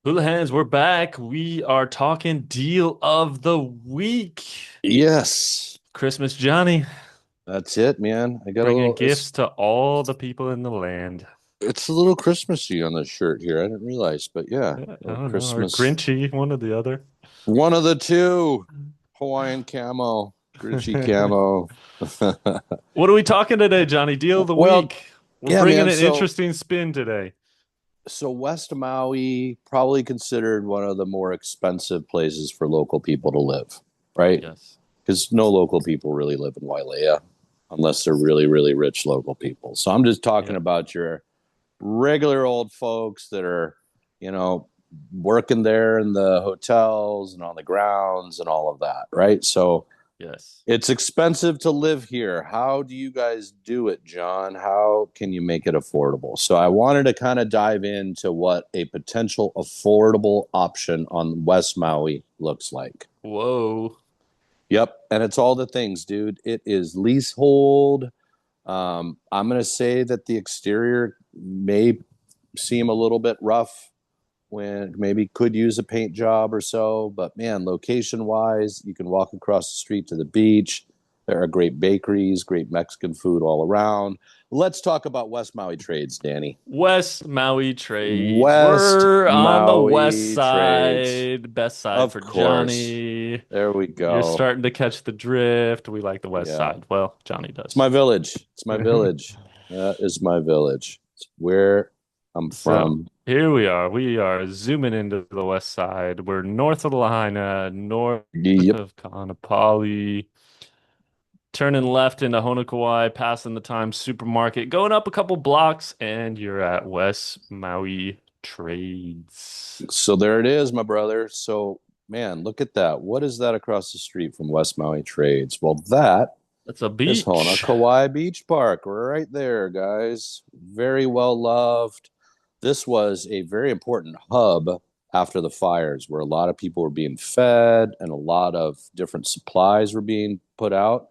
Hula hands, we're back. We are talking deal of the week. Yes, Christmas Johnny that's it, man. I got a bringing little. gifts to all the people in the land. It's a little Christmassy on the shirt here. I didn't realize, but yeah, Yeah, a I little don't know, or Christmas. Grinchy, one or the other. One of the two. Hawaiian camo, Grinchy camo. What are we talking today, Johnny? Deal of the Well, week. We're yeah, bringing man. an So, interesting spin today. so West Maui probably considered one of the more expensive places for local people to live, right? Yes. Because no local people really live in Wailea unless they're really, really rich local people. So I'm just talking Yep. about your regular old folks that are, you know, working there in the hotels and on the grounds and all of that, right? So Yes. it's expensive to live here. How do you guys do it, John? How can you make it affordable? So I wanted to kind of dive into what a potential affordable option on West Maui looks like. Whoa. Yep. And it's all the things, dude. It is leasehold. I'm going to say that the exterior may seem a little bit rough when maybe could use a paint job or so. But man, location wise, you can walk across the street to the beach. There are great bakeries, great Mexican food all around. Let's talk about West Maui trades, Danny. West Maui trades. West We're on the west Maui trades. side. Best side Of for course. Johnny. There we You're go. starting to catch the drift. We like the west Yeah. side. Well, Johnny It's does. my village. It's my village. That is my village. It's where I'm So from. here we are. We are zooming into the west side. We're north of Lahaina, north Yep. of Kaanapali, turning left into Honokawai, passing the Times Supermarket, going up a couple blocks, and you're at West Maui Trades. So there it is, my brother. So, man, look at that. What is that across the street from West Maui Trades? Well, that That's a is Hona beach. Kauai Beach Park. We're right there, guys. Very well loved. This was a very important hub after the fires where a lot of people were being fed and a lot of different supplies were being put out.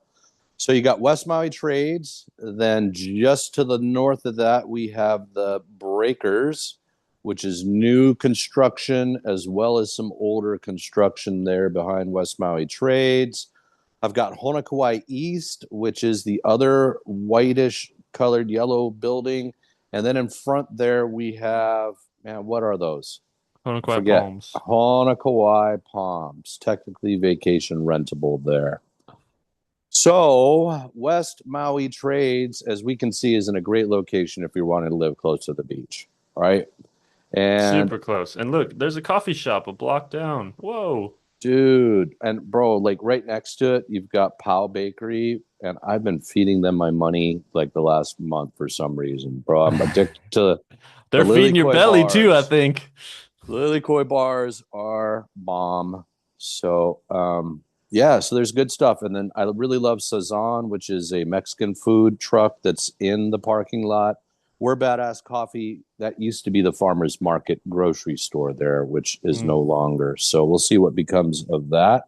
So you got West Maui Trades. Then just to the north of that, we have the Breakers, which is new construction as well as some older construction there behind West Maui Trades. I've got Honokawai East, which is the other whitish colored yellow building. And then in front there, we have, man, what are those? I Honokawai forget. Palms. Honokawai Palms, technically vacation rentable there. So, West Maui Trades, as we can see, is in a great location if you're wanting to live close to the beach. All right. And Super close. And look, there's a coffee shop a block down. Whoa. dude, and bro, like right next to it, you've got Powell Bakery. And I've been feeding them my money like the last month for some reason, bro. I'm addicted to the They're Lily feeding your Koi belly too, I bars. think. Lily Koi bars are bomb. So, yeah, so there's good stuff. And then I really love Sazan, which is a Mexican food truck that's in the parking lot. We're Badass Coffee. That used to be the farmer's market grocery store there, which is no Mm. longer. So we'll see what becomes of that.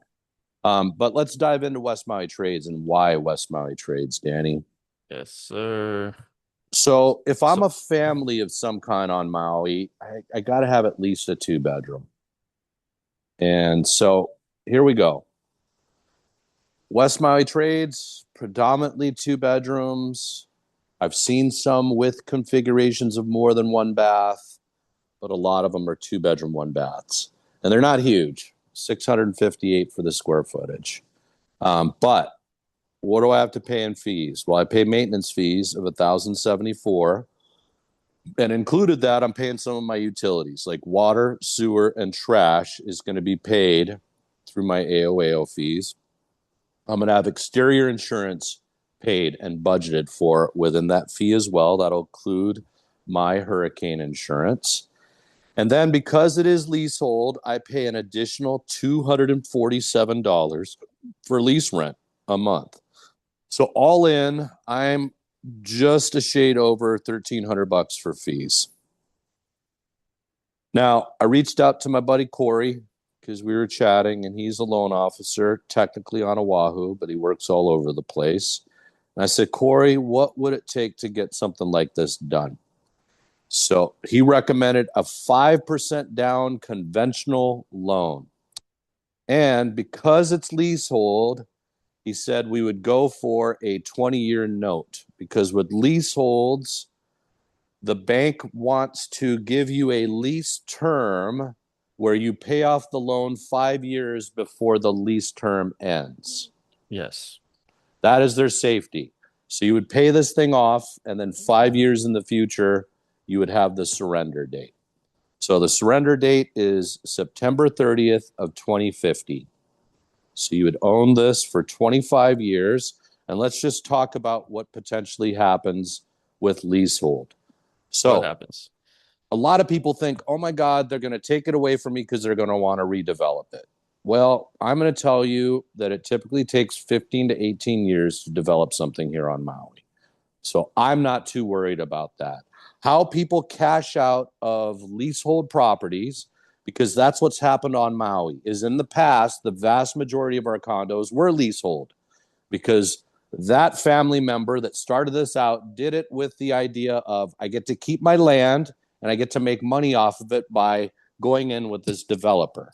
But let's dive into West Maui Trades and why West Maui Trades, Danny. Yes, sir. So if I'm So, a family of some kind on Maui, I got to have at least a two bedroom. And so here we go. West Maui Trades, predominantly two bedrooms. I've seen some with configurations of more than one bath, but a lot of them are two bedroom, one baths. And they're not huge, 658 for the square footage. But what do I have to pay in fees? Well, I pay maintenance fees of 1,074. And included that, I'm paying some of my utilities like water, sewer, and trash is going to be paid through my AOAO fees. I'm going to have exterior insurance paid and budgeted for within that fee as well. That'll include my hurricane insurance. And then because it is leasehold, I pay an additional $247 for lease rent a month. So all in, I'm just a shade over 1,300 bucks for fees. Now, I reached out to my buddy Corey because we were chatting, and he's a loan officer, technically on Oahu, but he works all over the place. And I said, Corey, what would it take to get something like this done? So he recommended a 5% down conventional loan. And because it's leasehold, he said we would go for a 20-year note because with leaseholds, the bank wants to give you a lease term where you pay off the loan 5 years before the lease term ends. Yes. That is their safety. So you would pay this thing off, and then 5 years in the future, you would have the surrender date. So the surrender date is September 30th of 2050. So you would own this for 25 years. And let's just talk about what potentially happens with leasehold. What So happens? a lot of people think, oh my God, they're going to take it away from me because they're going to want to redevelop it. Well, I'm going to tell you that it typically takes 15 to 18 years to develop something here on Maui. So I'm not too worried about that. How people cash out of leasehold properties, because that's what's happened on Maui, is in the past, the vast majority of our condos were leasehold because that family member that started this out did it with the idea of I get to keep my land and I get to make money off of it by going in with this developer.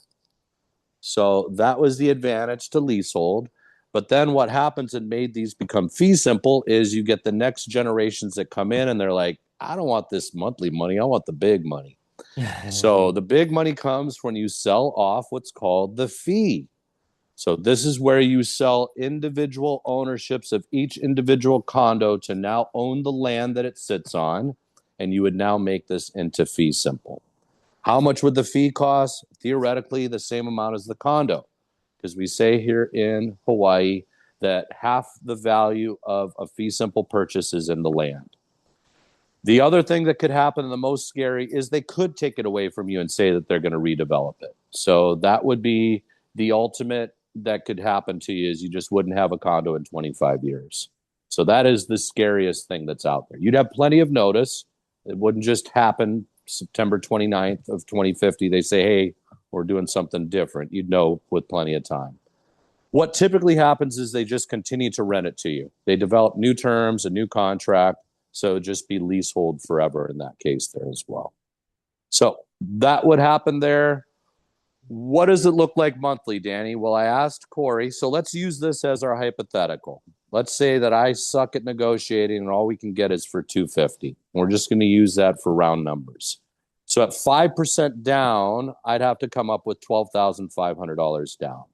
So that was the advantage to leasehold. But then what happens and made these become fee simple is you get the next generations that come in and they're like, I don't want this monthly money. I want the big money. So the big money comes when you sell off what's called the fee. So this is where you sell individual ownerships of each individual condo to now own the land that it sits on. And you would now make this into fee simple. How much would the fee cost? Theoretically, the same amount as the condo, because we say here in Hawaii that half the value of a fee simple purchase is in the land. The other thing that could happen, and the most scary, is they could take it away from you and say that they're going to redevelop it. So that would be the ultimate that could happen to you is you just wouldn't have a condo in 25 years. So that is the scariest thing that's out there. You'd have plenty of notice. It wouldn't just happen September 29th of 2050. They say, hey, we're doing something different. You'd know with plenty of time. What typically happens is they just continue to rent it to you. They develop new terms, a new contract. So just be leasehold forever in that case there as well. So that would happen there. What does it look like monthly, Danny? Well, I asked Corey. So let's use this as our hypothetical. Let's say that I suck at negotiating and all we can get is for 250. We're just going to use that for round numbers. So at 5% down, I'd have to come up with $12,500 down.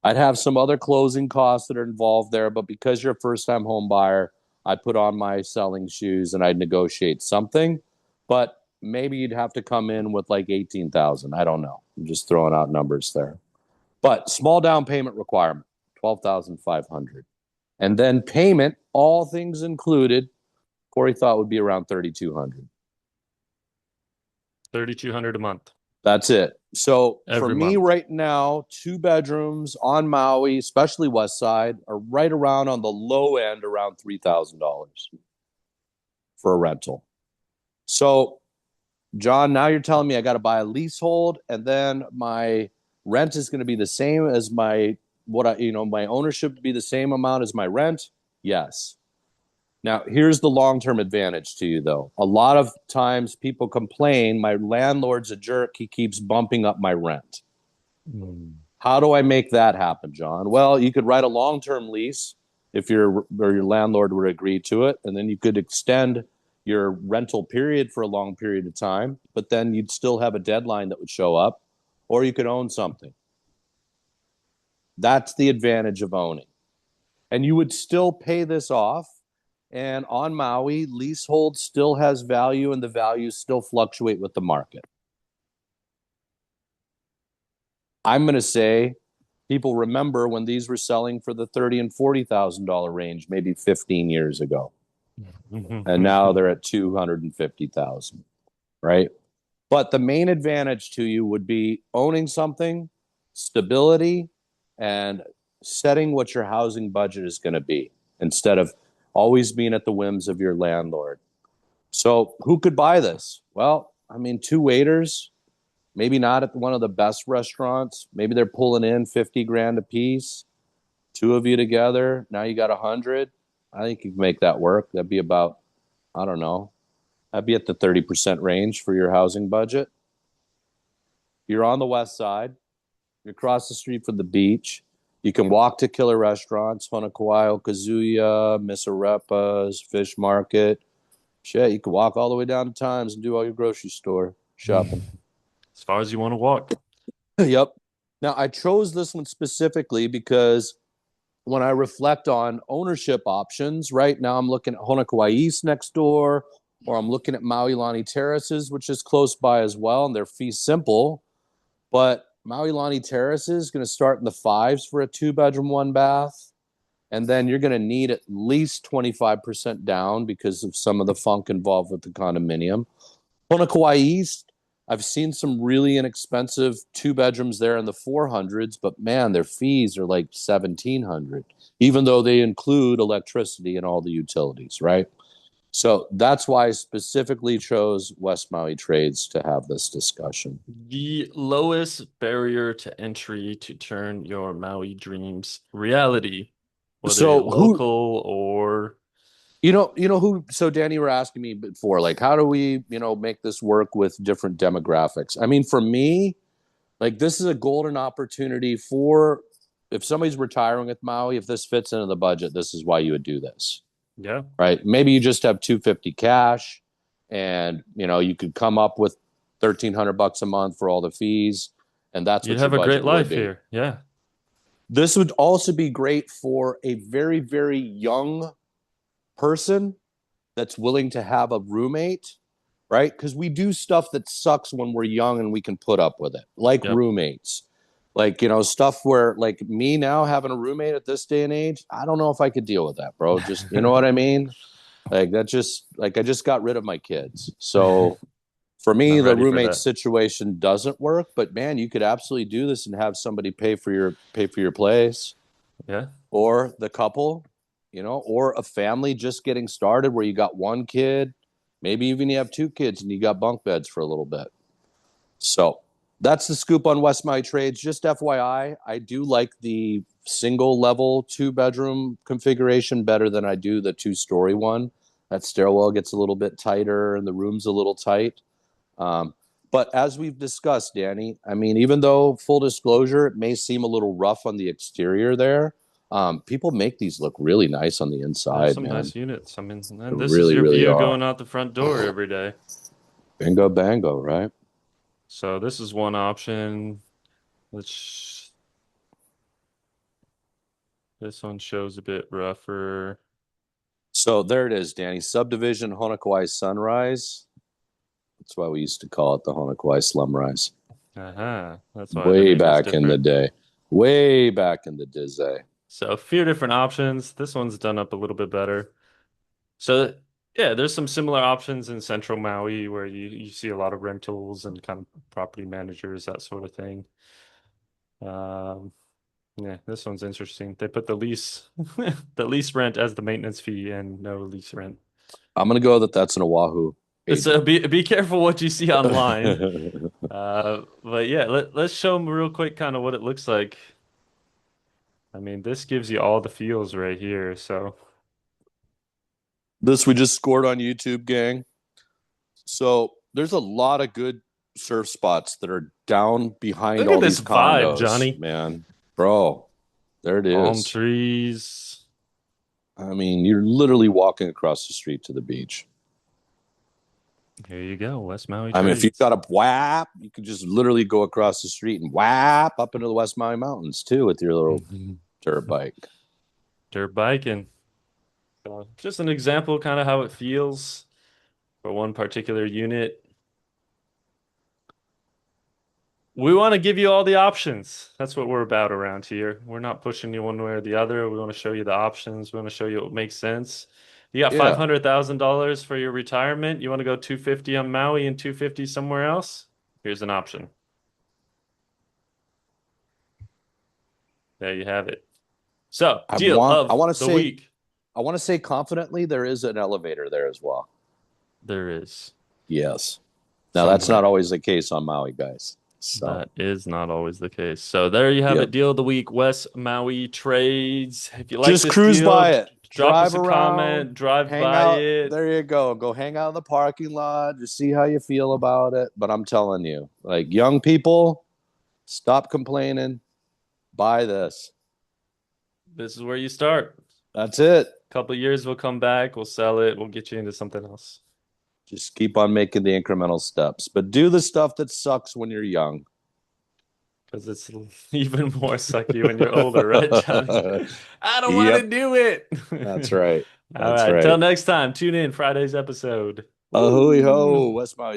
I'd have some other closing costs that are involved there, but because you're a first time home buyer, I'd put on my selling shoes and I'd negotiate something. But maybe you'd have to come in with like 18,000. I don't know. I'm just throwing out numbers there. But small down payment requirement, 12,500. And then payment, all things included, Corey thought would be around 3,200. 3,200 a month That's it. So for every me month. right now, two bedrooms on Maui, especially West Side, are right around on the low end, around $3,000 for a rental. So, John, now you're telling me I got to buy a leasehold, and then my rent is going to be the same as my my ownership would be the same amount as my rent. Yes. Now, here's the long term advantage to you, though. A lot of times people complain, my landlord's a jerk. He keeps bumping up my rent. Mm. How do I make that happen, John? Well, you could write a long term lease if your landlord would agree to it, and then you could extend your rental period for a long period of time, but then you'd still have a deadline that would show up, or you could own something. That's the advantage of owning. And you would still pay this off. And on Maui, leasehold still has value and the values still fluctuate with the market. I'm going to say people remember when these were selling for the $30,000 and $40,000 range, maybe 15 years ago. And now they're at 250,000, right? But the main advantage to you would be owning something, stability, and setting what your housing budget is going to be instead of always being at the whims of your landlord. So, who could buy this? Well, I mean, two waiters, maybe not at one of the best restaurants. Maybe they're pulling in 50 grand a piece. Two of you together, now you got 100. I think you can make that work. That'd be about, I don't know, I'd be at the 30% range for your housing budget. You're on the west side. You're across the street from the beach. You can walk to killer restaurants, Honokawa, Okazuya, Misarepa's, Fish Market. Shit, you can walk all the way down to Times and do all your grocery store shopping. As far as you want to walk. Yep. Now, I chose this one specifically because when I reflect on ownership options, right now I'm looking at Honokawa East next door, or I'm looking at Maui Lani Terraces, which is close by as well, and they're fee simple. But Maui Lani Terraces is going to start in the fives for a 2 bedroom, 1 bath. And then you're going to need at least 25% down because of some of the funk involved with the condominium. Honokawa East, I've seen some really inexpensive 2 bedrooms there in the 400s, but man, their fees are like 1700, even though they include electricity and all the utilities, right? So that's why I specifically chose West Maui Trades to have this discussion. The lowest barrier to entry to turn your Maui dreams reality, whether you're So who local or who so Danny, you were asking me before, like how do we, make this work with different demographics? I mean, for me, like this is a golden opportunity for if somebody's retiring at Maui, if this fits into the budget, this is why you would do this. yeah, Right? Maybe you just have 250 cash and you could come up with 1,300 bucks a month for all the fees, and that's you'd what your have a great budget would life be. here. Yeah. This would also be great for a very, very young person that's willing to have a roommate, right? Because we do stuff that sucks when we're young and we can put up with it, like Yep. roommates. Like, stuff where, like, me now having a roommate at this day and age, I don't know if I could deal with that, bro. Just, you know what I mean? Like, that just, like, I just got rid of my kids. So for me, Not the ready for roommate that. situation doesn't work, but man, you could absolutely do this and have somebody pay for your place, Yeah. or the couple, or a family just getting started where you got one kid, maybe even you have two kids and you got bunk beds for a little bit. So that's the scoop on West Maui Trades. Just FYI, I do like the single level 2 bedroom configuration better than I do the 2 story one. That stairwell gets a little bit tighter and the room's a little tight. Um, but as we've discussed, Danny, I mean, even though full disclosure, it may seem a little rough on the exterior there, people make these look really nice on the There's inside, some man. nice units. I mean, They and this is really, your really view are. going out the front door every day. Bingo bango, right? So this is one option, which this one shows a bit rougher. So there it is, Danny. Subdivision Honokawa Sunrise. That's why we used to call it the Honokawa Slumrise. Uh-huh. That's why the Way name is back in the different. day. Way back in the day. So a few different options. This one's done up a little bit better. So yeah, there's some similar options in Central Maui where you see a lot of rentals and kind of property managers, that sort of thing. Um, yeah, this one's interesting. They put the lease the lease rent as the maintenance fee and no lease rent. I'm gonna go that that's an Oahu So agent. be careful what you see online. But yeah, let's show them real quick kind of what it looks like. I mean, this gives you all the feels right here. So This we just scored on YouTube, gang. So there's a lot of good surf spots that are down behind look at all this these vibe, condos, Johnny. man. Bro, there it Palm is. trees. I mean, you're literally walking across the street to the beach. Here you go, West Maui I mean, if you Trades. got a whap, you could just literally go across the street and whap up into the West Maui Mountains too with your little dirt bike. Dirt biking. So just an example, kind of how it feels for one particular unit. We want to give you all the options. That's what we're about around here. We're not pushing you one way or the other. We want to show you the options. We want to show you what makes sense. You got Yeah, $500,000 for your retirement. You want to go 250 on Maui and 250 somewhere else? Here's an option. There you have it. So, I deal want. I of want to the say. week. I want to say confidently there is an elevator there as well. There is Yes. Now that's not somewhere. always the case on Maui, guys. So That is not always the case. So there you have it. yep. Deal of the week, West Maui Trades. If you like Just this cruise deal, by it. Drop us drive a around, comment, drive hang by out. it. There you go. Go hang out in the parking lot. Just see how you feel about it. But I'm telling you, like young people, stop complaining. Buy this. This is where you start. That's it. Couple of years, we'll come back, we'll sell it, we'll get you into something else. Just keep on making the incremental steps. But do the stuff that sucks when you're young. Because it's even more sucky when you're older, right, Johnny? I don't want to Yep. do it. That's right. All That's right. Till right. next time, tune in Friday's episode. A hooey ho, Woo! West Maui